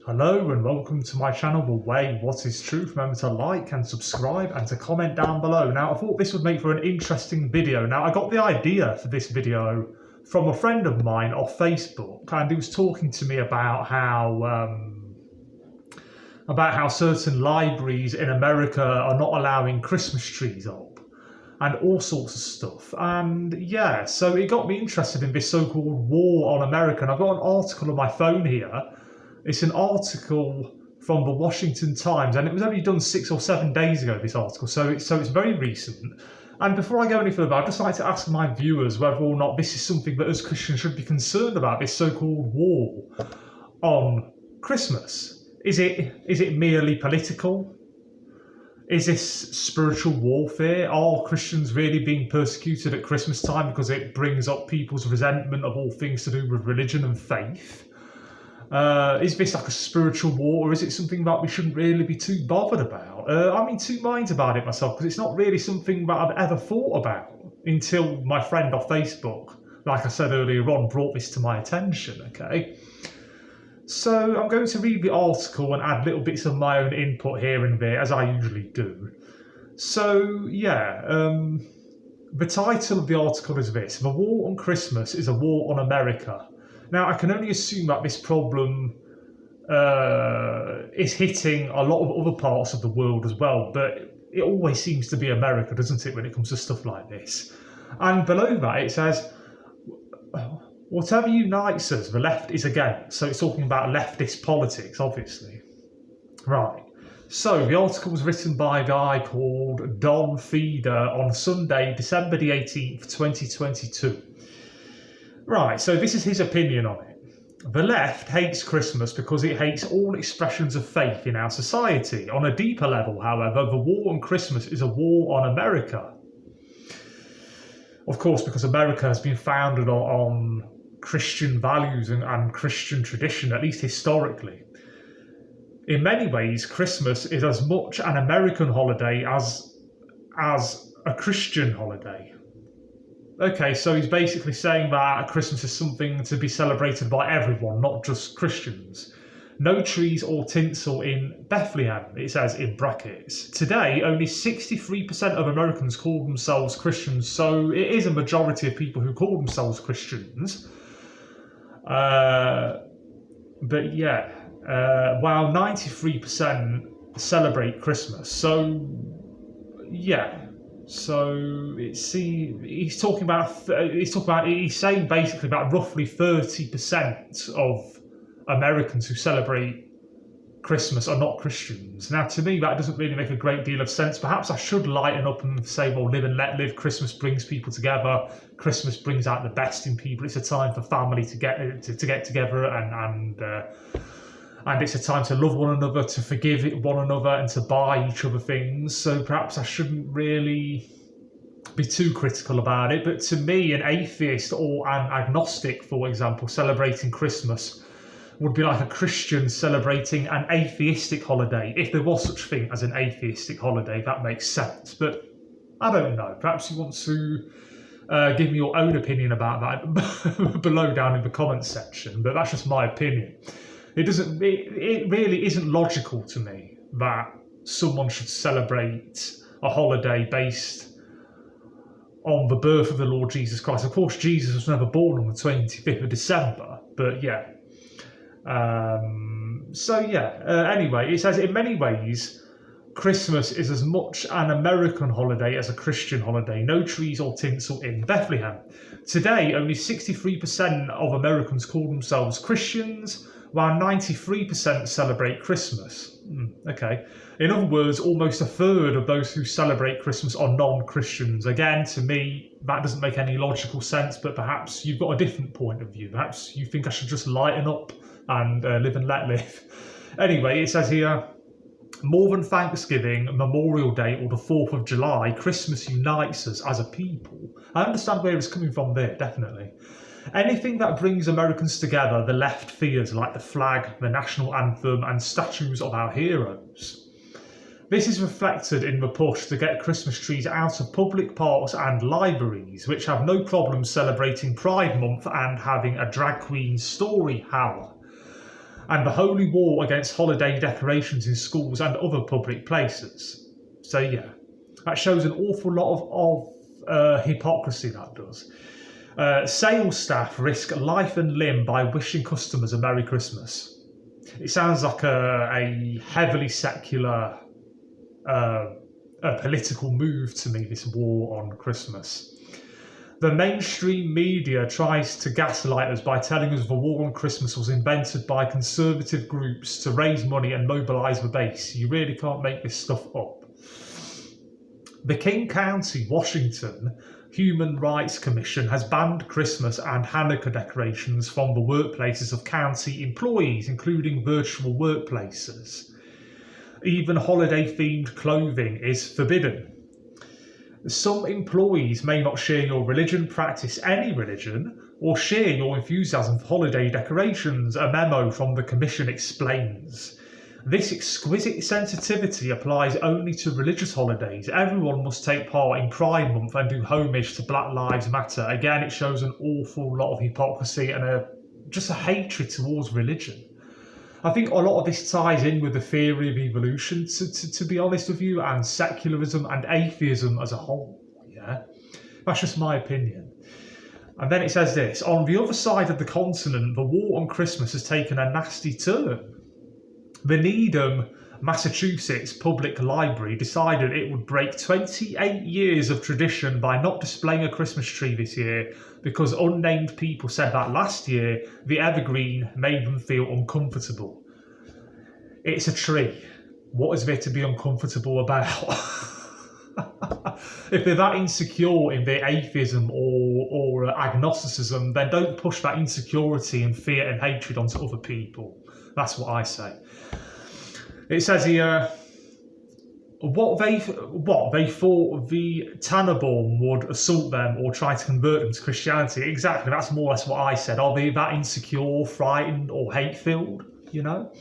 Hello and welcome to my channel, The Way What Is Truth. Remember to like and subscribe and to comment down below. Now, I thought this would make for an interesting video. Now, I got the idea for this video from a friend of mine off Facebook, and he was talking to me about how certain libraries in America are not allowing Christmas trees up and all sorts of stuff. And yeah, so it got me interested in this so-called war on America. And I've got an article on my phone here. It's an article from the Washington Times, and it was only done 6 or 7 days ago, this article, so it's very recent. And before I go any further, I'd just like to ask my viewers whether or not this is something that us Christians should be concerned about, this so-called war on Christmas. Is it merely political? Is this spiritual warfare? Are Christians really being persecuted at Christmas time because it brings up people's resentment of all things to do with religion and faith? Is this like a spiritual war, or is it something that we shouldn't really be too bothered about? I'm in two minds about it myself, because it's not really something that I've ever thought about until my friend off Facebook, like I said earlier on, brought this to my attention, okay? So I'm going to read the article and add little bits of my own input here and there, as I usually do. So, yeah, the title of the article is this: The War on Christmas is a War on America. Now, I can only assume that this problem is hitting a lot of other parts of the world as well, but it always seems to be America, doesn't it, when it comes to stuff like this? And below that it says, whatever unites us, the left is against. So it's talking about leftist politics, obviously. Right. So the article was written by a guy called Don Feeder on Sunday, December the 18th, 2022. Right, so this is his opinion on it. The left hates Christmas because it hates all expressions of faith in our society. On a deeper level, however, the war on Christmas is a war on America. Of course, because America has been founded on Christian values and Christian tradition, at least historically. In many ways, Christmas is as much an American holiday as a Christian holiday. Okay, so he's basically saying that Christmas is something to be celebrated by everyone, not just Christians. No trees or tinsel in Bethlehem, it says in brackets. Today, only 63% of Americans call themselves Christians, so it is a majority of people who call themselves Christians. But yeah, while 93% celebrate Christmas, so yeah. So he's saying basically about roughly 30% of Americans who celebrate Christmas are not Christians. Now, to me, that doesn't really make a great deal of sense. Perhaps I should lighten up and say, well, live and let live. Christmas brings people together. Christmas brings out the best in people. It's a time for family to get together and it's a time to love one another, to forgive one another, and to buy each other things. So perhaps I shouldn't really be too critical about it. But to me, an atheist or an agnostic, for example, celebrating Christmas would be like a Christian celebrating an atheistic holiday. If there was such a thing as an atheistic holiday, that makes sense. But I don't know. Perhaps you want to give me your own opinion about that below down in the comments section. But that's just my opinion. It really isn't logical to me that someone should celebrate a holiday based on the birth of the Lord Jesus Christ. Of course, Jesus was never born on the 25th of December, but yeah. Anyway, it says, in many ways, Christmas is as much an American holiday as a Christian holiday. No trees or tinsel in Bethlehem. Today, only 63% of Americans call themselves Christians, while 93% celebrate Christmas. Okay. In other words, almost a third of those who celebrate Christmas are non-Christians. Again, to me, that doesn't make any logical sense, but perhaps you've got a different point of view. Perhaps you think I should just lighten up and live and let live. Anyway, it says here, more than Thanksgiving, Memorial Day, or the 4th of July, Christmas unites us as a people. I understand where it's coming from there, definitely. Anything that brings Americans together, the left fears, like the flag, the national anthem, and statues of our heroes. This is reflected in the push to get Christmas trees out of public parks and libraries, which have no problem celebrating Pride Month and having a drag queen story hour. and the holy war against holiday decorations in schools and other public places. So yeah, that shows an awful lot of hypocrisy, that does. Sales staff risk life and limb by wishing customers a Merry Christmas. It sounds like a heavily secular a political move to me, this war on Christmas. The mainstream media tries to gaslight us by telling us the war on Christmas was invented by conservative groups to raise money and mobilise the base. You really can't make this stuff up. The King County, Washington Human Rights Commission has banned Christmas and Hanukkah decorations from the workplaces of county employees, including virtual workplaces. Even holiday-themed clothing is forbidden. Some employees may not share your religion, practice any religion, or share your enthusiasm for holiday decorations, a memo from the Commission explains. This exquisite sensitivity applies only to religious holidays. Everyone must take part in Pride Month and do homage to Black Lives Matter. Again, it shows an awful lot of hypocrisy and just a hatred towards religion. I think a lot of this ties in with the theory of evolution, to be honest with you, and secularism and atheism as a whole. Yeah, that's just my opinion. And then it says this: on the other side of the continent, the war on Christmas has taken a nasty turn. The Needham, Massachusetts Public Library decided it would break 28 years of tradition by not displaying a Christmas tree this year because unnamed people said that last year the evergreen made them feel uncomfortable. It's a tree. What is there to be uncomfortable about? If they're that insecure in their atheism or agnosticism, then don't push that insecurity and fear and hatred onto other people. That's what I say. It says here, they thought the Tannenbaum would assault them or try to convert them to Christianity. Exactly, that's more or less what I said. Are they that insecure, frightened, or hate-filled? You know.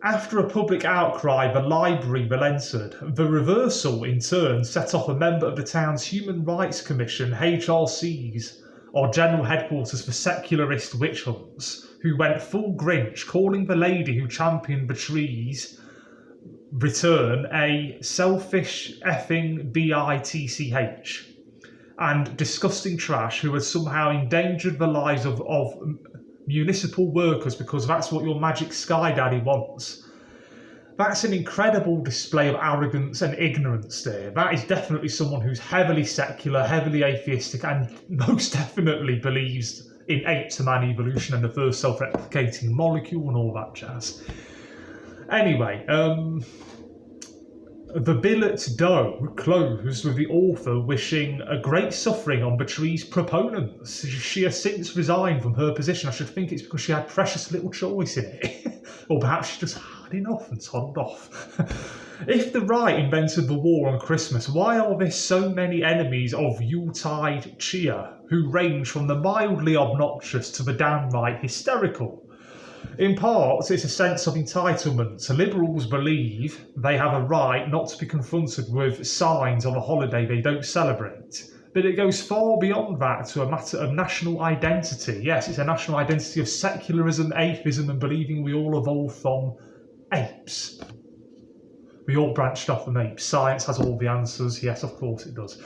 After a public outcry, the library relented. The reversal, in turn, set off a member of the town's Human Rights Commission, HRC's, or General Headquarters for Secularist Witch Hunts, who went full Grinch, calling the lady who championed the tree's return a selfish effing bitch and disgusting trash who had somehow endangered the lives of municipal workers because that's what your magic sky daddy wants. That's an incredible display of arrogance and ignorance there. That is definitely someone who's heavily secular, heavily atheistic, and most definitely believes in ape-to-man evolution and the first self-replicating molecule and all that jazz. Anyway, the billet dough closed with the author wishing a great suffering on the tree's proponents. She has since resigned from her position. I should think it's because she had precious little choice in it. Or perhaps she just had enough and toddled off. If the right invented the war on Christmas, why are there so many enemies of Yuletide cheer who range from the mildly obnoxious to the downright hysterical? In part, it's a sense of entitlement. Liberals believe they have a right not to be confronted with signs of a holiday they don't celebrate. But it goes far beyond that to a matter of national identity. Yes, it's a national identity of secularism, atheism, and believing we all evolved from apes. We all branched off from apes. Science has all the answers. Yes, of course it does.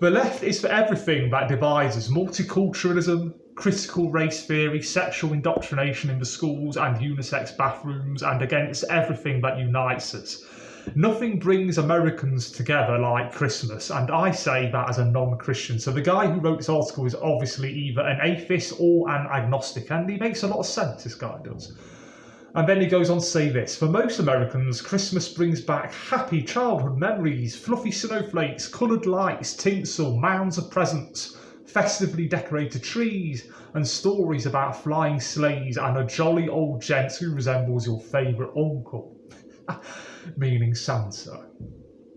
The left is for everything that divides us. Multiculturalism, critical race theory, sexual indoctrination in the schools and unisex bathrooms, and against everything that unites us. Nothing brings Americans together like Christmas, and I say that as a non-Christian. So the guy who wrote this article is obviously either an atheist or an agnostic, and he makes a lot of sense, this guy does. And then he goes on to say this: for most Americans, Christmas brings back happy childhood memories, fluffy snowflakes, coloured lights, tinsel, mounds of presents, festively decorated trees, and stories about flying sleighs and a jolly old gent who resembles your favourite uncle. Meaning Santa.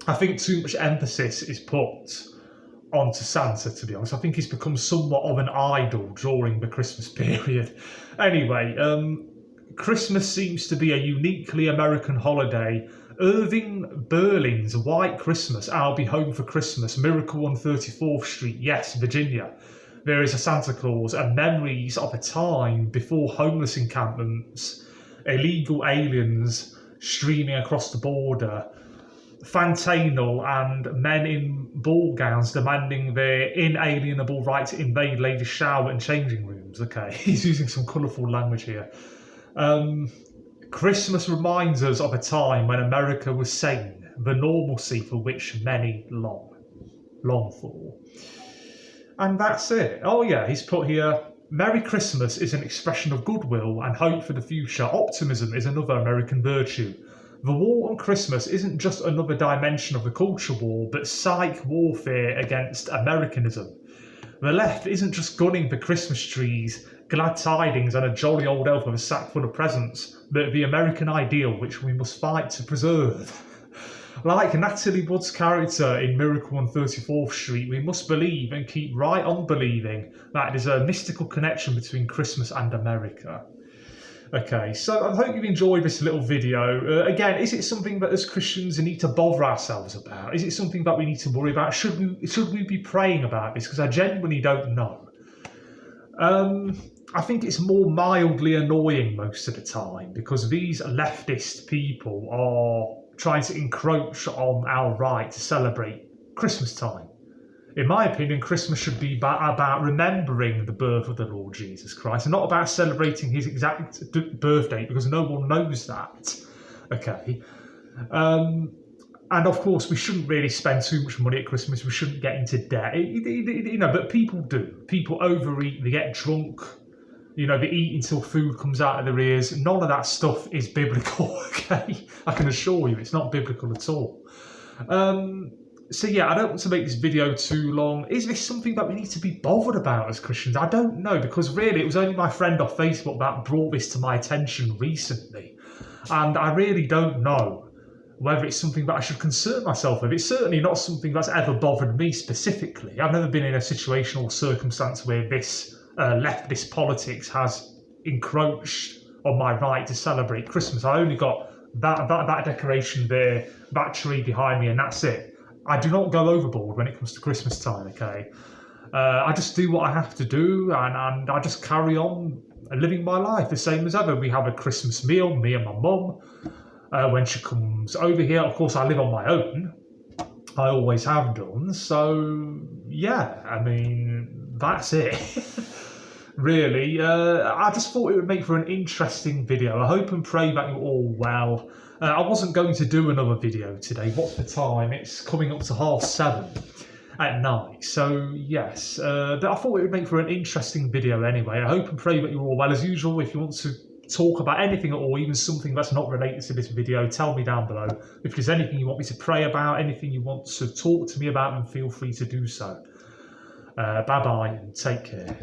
I think too much emphasis is put onto Santa, to be honest. I think he's become somewhat of an idol during the Christmas period. Anyway, Christmas seems to be a uniquely American holiday. Irving Berlin's White Christmas, I'll Be Home for Christmas, Miracle on 34th Street, yes, Virginia. there is a Santa Claus and memories of a time before homeless encampments, illegal aliens streaming across the border, Fantanal and men in ball gowns demanding their inalienable right to invade ladies' shower and changing rooms. Okay, he's using some colourful language here. Christmas reminds us of a time when America was sane, the normalcy for which many long for. And that's it. Oh yeah, he's put here, Merry Christmas is an expression of goodwill and hope for the future. Optimism is another American virtue. The war on Christmas isn't just another dimension of the culture war, but psych warfare against Americanism. The left isn't just gunning for Christmas trees, glad tidings and a jolly old elf with a sack full of presents, but the American ideal which we must fight to preserve. Like Natalie Wood's character in Miracle on 34th Street, we must believe and keep right on believing that there's a mystical connection between Christmas and America. Okay, so I hope you've enjoyed this little video. Again, is it something that as Christians we need to bother ourselves about? Is it something that we need to worry about? Should we be praying about this? Because I genuinely don't know. I think it's more mildly annoying most of the time because these leftist people are trying to encroach on our right to celebrate Christmas time. In my opinion, Christmas should be about remembering the birth of the Lord Jesus Christ and not about celebrating his exact birth date because no one knows that. Okay. And of course, we shouldn't really spend too much money at Christmas. We shouldn't get into debt. But people do. People overeat, they get drunk, they eat until food comes out of their ears. None of that stuff is biblical, okay? I can assure you, it's not biblical at all. So yeah, I don't want to make this video too long. Is this something that we need to be bothered about as Christians? I don't know, because really it was only my friend off Facebook that brought this to my attention recently. And I really don't know whether it's something that I should concern myself with. It's certainly not something that's ever bothered me specifically. I've never been in a situation or circumstance where this leftist politics has encroached on my right to celebrate Christmas. I only got that decoration there, that tree behind me, and that's it. I do not go overboard when it comes to Christmas time, okay? I just do what I have to do, and I just carry on living my life the same as ever. We have a Christmas meal, me and my mum. When she comes over here, of course, I live on my own. I always have done. So, yeah, I mean, that's it. Really. I just thought it would make for an interesting video. I hope and pray that you're all well. I wasn't going to do another video today. What's the time? It's coming up to 7:30 at night. So, yes. But I thought it would make for an interesting video anyway. I hope and pray that you're all well. As usual, if you want to talk about anything at all, even something that's not related to this video, tell me down below. If there's anything you want me to pray about, anything you want to talk to me about, then feel free to do so. Bye-bye and take care.